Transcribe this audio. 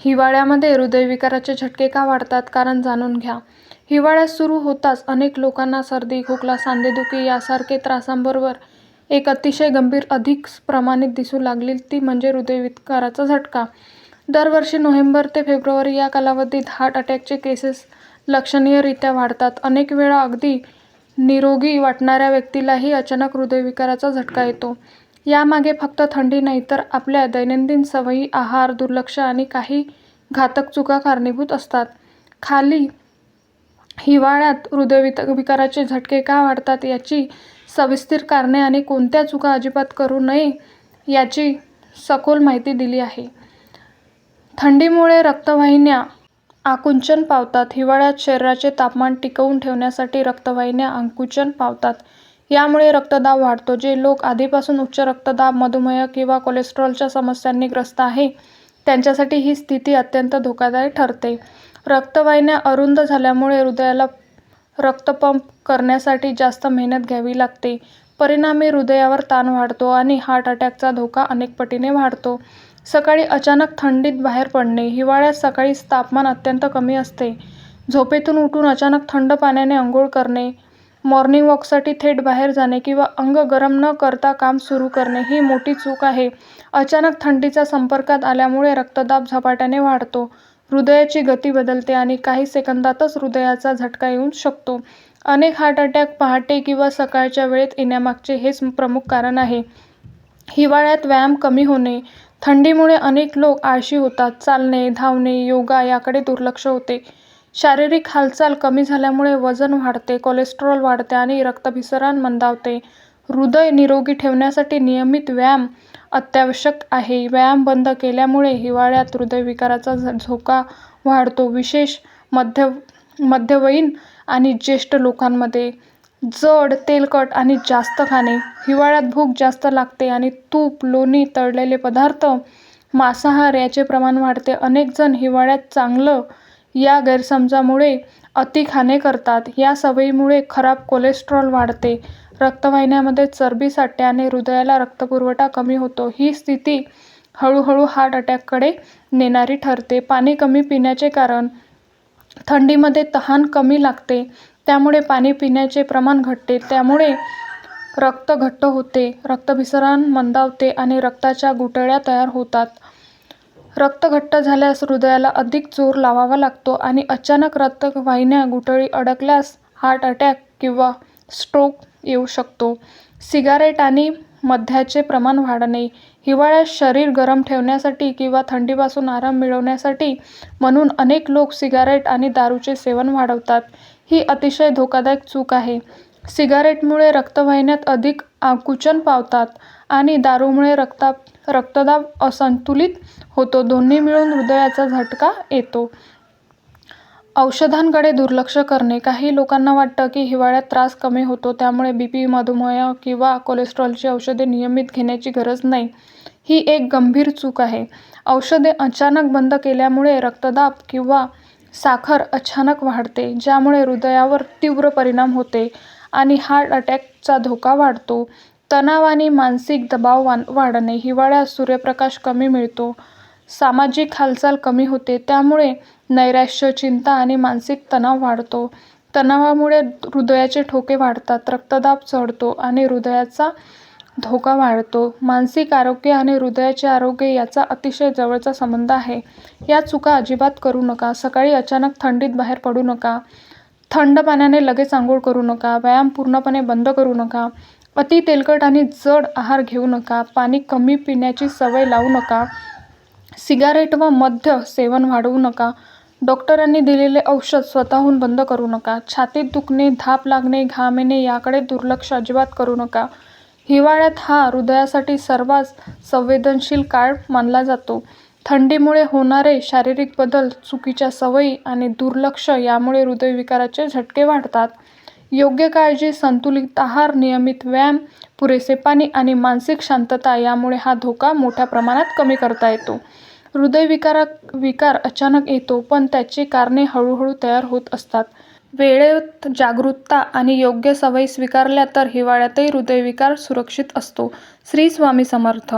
हिवाळ्यामध्ये हृदयविकाराचे झटके का वाढतात? कारण जाणून घ्या. हिवाळ्यात सुरू होताच अनेक लोकांना सर्दी, खोकला, सांधेदुखी यासारखे त्रासांबरोबर एक अतिशय गंभीर, अधिक प्रमाणित दिसू लागली ती म्हणजे हृदयविकाराचा झटका. दरवर्षी नोव्हेंबर ते फेब्रुवारी या कालावधीत हार्ट अटॅकचे केसेस लक्षणीयरित्या वाढतात. अनेक वेळा अगदी निरोगी वाटणाऱ्या व्यक्तीलाही अचानक हृदयविकाराचा झटका येतो. यामागे फक्त थंडी नाही तर आपल्या दैनंदिन सवयी, आहार, दुर्लक्ष आणि काही घातक चुका कारणीभूत असतात. खाली हिवाळ्यात हृदयविकाराचे झटके का वाढतात याची सविस्तर कारणे आणि कोणत्या चुका अजिबात करू नये याची सखोल माहिती दिली आहे. थंडीमुळे रक्तवाहिन्या आकुंचन पावतात. हिवाळ्यात शरीराचे तापमान टिकवून ठेवण्यासाठी रक्तवाहिन्या आकुंचन पावतात. यामुळे रक्तदाब वाढतो. जे लोक आधीपासून उच्च रक्तदाब, मधुमेह किंवा कोलेस्टेरॉलच्या समस्यांनी ग्रस्त आहे त्यांच्यासाठी ही स्थिती अत्यंत धोकादायक ठरते. रक्तवाहिन्या अरुंद झाल्यामुळे हृदयाला रक्त पंप करण्यासाठी जास्त मेहनत घ्यावी लागते. परिणामी हृदयावर ताण वाढतो आणि हार्ट अटॅकचा धोका अनेक पटीने वाढतो. सकाळी अचानक थंडीत बाहेर पडणे. हिवाळ्यात सकाळी तापमान अत्यंत कमी असते. झोपेतून उठून अचानक थंड पाण्याने अंघोळ करणे, मॉर्निंग वॉकसाठी थेट बाहेर जाणे किंवा अंग गरम न करता काम सुरू करणे ही मोठी चूक आहे. अचानक थंडीच्या संपर्कात आल्यामुळे रक्तदाब झपाट्याने वाढतो, हृदयाची गती बदलते आणि काही सेकंदातच हृदयाचा झटका येऊ शकतो. अनेक हार्ट अटॅक पहाटे किंवा सकाळच्या वेळेत येण्यामागचे हेच प्रमुख कारण आहे. हिवाळ्यात व्यायाम कमी होणे. थंडीमुळे अनेक लोक आळशी होतात. चालणे, धावणे, योगा याकडे दुर्लक्ष होते. शारीरिक हालचाल कमी झाल्यामुळे वजन वाढते, कोलेस्टेरॉल वाढते आणि रक्ताभिसरण मंदावते. हृदय निरोगी ठेवण्यासाठी नियमित व्यायाम अत्यावश्यक आहे. व्यायाम बंद केल्यामुळे हिवाळ्यात हृदयविकाराचा धोका वाढतो, विशेष मध्यवयीन आणि ज्येष्ठ लोकांमध्ये. जड, तेलकट आणि जास्त खाणे. हिवाळ्यात भूक जास्त लागते आणि तूप, लोणी, तळलेले पदार्थ, मांसाहार याचे प्रमाण वाढते. अनेक जण हिवाळ्यात चांगलं या गैरसमजामुळे अति खाणे करतात. या सवयीमुळे खराब कोलेस्टेरॉल वाढते, रक्तवाहिन्यांमध्ये चरबी साठते आणि हृदयाला रक्तपुरवठा कमी होतो. ही स्थिती हळूहळू हार्ट अटॅककडे नेणारी ठरते. पाणी कमी पिण्याचे कारण. थंडीमध्ये तहान कमी लागते, त्यामुळे पाणी पिण्याचे प्रमाण घटते. त्यामुळे रक्त घट्ट होते, रक्ताभिसरण मंदावते आणि रक्ताच्या गुठळ्या तयार होतात. रक्त घट्ट झाल्यास हृदयाला अधिक जोर लावावा लागतो आणि अचानक रक्तवाहिन्या गुठळी अडकल्यास हार्ट अटॅक किंवा स्ट्रोक येऊ शकतो. सिगारेट आणि मद्याचे प्रमाण वाढणे. हिवाळ्यात शरीर गरम ठेवण्यासाठी किंवा थंडीपासून आराम मिळवण्यासाठी म्हणून अनेक लोक सिगारेट आणि दारूचे सेवन वाढवतात. ही अतिशय धोकादायक चूक आहे. सिगारेटमुळे रक्तवाहिन्यात अधिक आकुंचन पावतात आणि दारूमुळे रक्तदाब असंतुलित होतो. दोन्ही मिळून हृदयाचा झटका येतो. औषधांकडे दुर्लक्ष करणे. काही लोकांना वाटतं की हिवाळ्यात त्रास कमी होतो त्यामुळे बीपी, मधुमेह किंवा कोलेस्टेरॉलची औषधे नियमित घेण्याची गरज नाही. ही एक गंभीर चूक आहे. औषधे अचानक बंद केल्यामुळे रक्तदाब किंवा साखर अचानक वाढते, ज्यामुळे हृदयावर तीव्र परिणाम होते आणि हार्ट अटॅकचा धोका वाढतो. तणाव आणि मानसिक दबाव वाढणे. हिवाळ्यात सूर्यप्रकाश कमी मिळतो, सामाजिक हालचाल कमी होते, त्यामुळे नैराश्य, चिंता आणि मानसिक तणाव वाढतो. तणावामुळे हृदयाचे ठोके वाढतात, रक्तदाब चढतो आणि हृदयाचा धोका वाढतो. मानसिक आरोग्य आणि हृदयाचे आरोग्य याचा अतिशय जवळचा संबंध आहे. या चुका अजिबात करू नका. सकाळी अचानक थंडीत बाहेर पडू नका. थंड पाण्याने लगेच अंघोळ करू नका. व्यायाम पूर्णपणे बंद करू नका. अति तेलकट आणि जड आहार घेऊ नका. पाणी कमी पिण्याची सवय लावू नका. सिगारेट व मद्य सेवन वाढवू नका. डॉक्टरांनी दिलेले औषध स्वतःहून बंद करू नका. छातीत दुखणे, धाप लागणे, घाम येणे याकडे दुर्लक्ष अजिबात करू नका. हिवाळ्यात हा हृदयासाठी सर्वात संवेदनशील काळ मानला जातो. थंडीमुळे होणारे शारीरिक बदल, चुकीच्या सवयी आणि दुर्लक्ष यामुळे हृदयविकाराचे झटके वाढतात. योग्य काळजी, संतुलित आहार, नियमित व्यायाम, पुरेसे पाणी आणि मानसिक शांतता यामुळे हा धोका मोठ्या प्रमाणात कमी करता येतो. हृदयविकार अचानक येतो, पण त्याची कारणे हळूहळू तयार होत असतात. वेळेत जागरूकता आणि योग्य सवयी स्वीकारल्या तर हिवाळ्यातही हृदयविकार सुरक्षित असतो. श्री स्वामी समर्थ.